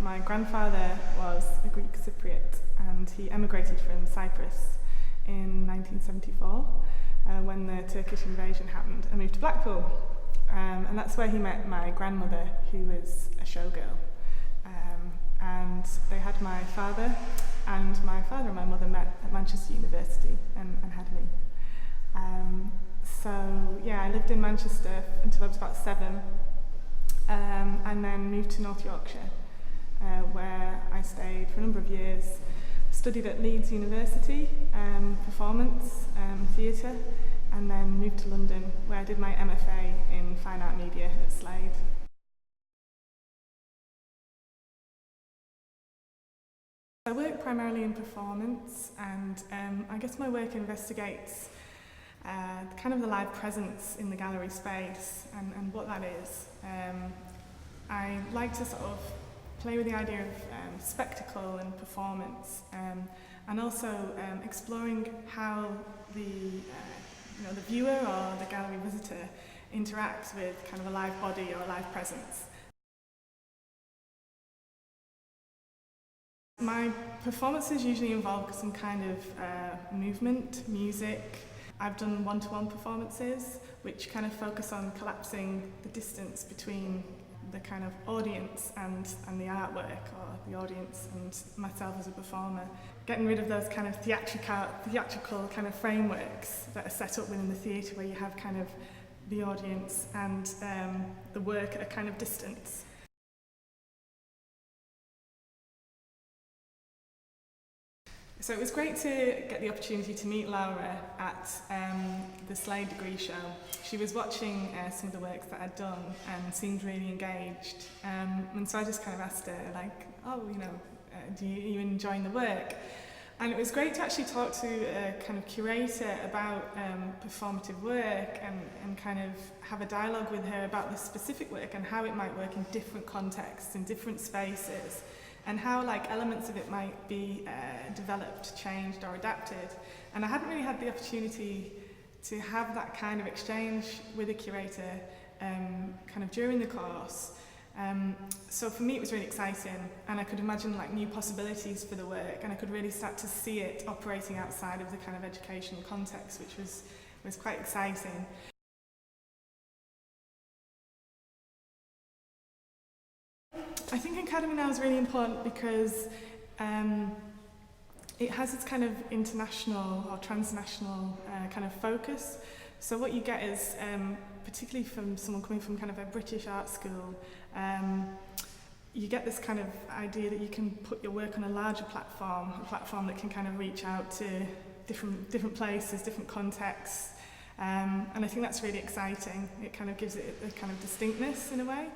my grandfather was a Greek Cypriot and he emigrated from Cyprus in 1974 when the Turkish invasion happened and moved to Blackpool. And that's where he met my grandmother, who was a showgirl. And they had my father and my mother met at Manchester University and had me. So yeah, I lived in Manchester until I was about 7, and then moved to North Yorkshire, where I stayed for a number of years. Studied at Leeds University, performance, theatre, and then moved to London, where I did my MFA in Fine Art Media at Slade. I work primarily in performance, and I guess my work investigates kind of the live presence in the gallery space and what that is. I like to sort of play with the idea of spectacle and performance, and also exploring how the viewer or the gallery visitor interacts with kind of a live body or a live presence. My performances usually involve some kind of movement, music. I've done one-to-one performances which kind of focus on collapsing the distance between the kind of audience and the artwork, or the audience and myself as a performer. Getting rid of those kind of theatrical kind of frameworks that are set up within the theatre, where you have kind of the audience and the work at a kind of distance. So it was great to get the opportunity to meet Laura at the Slade degree show. She was watching some of the works that I'd done and seemed really engaged. And so I just kind of asked her, like, oh, are you enjoying the work? And it was great to actually talk to a kind of curator about performative work and kind of have a dialogue with her about the specific work and how it might work in different contexts, in different spaces, and how like elements of it might be developed, changed or adapted. And I hadn't really had the opportunity to have that kind of exchange with a curator kind of during the course. So for me it was really exciting, and I could imagine like new possibilities for the work, and I could really start to see it operating outside of the kind of educational context, which was quite exciting. I think Academy now is really important because it has its kind of international or transnational kind of focus. So what you get is, particularly from someone coming from kind of a British art school, you get this kind of idea that you can put your work on a larger platform, a platform that can kind of reach out to different places, different contexts, and I think that's really exciting. It kind of gives it a kind of distinctness in a way.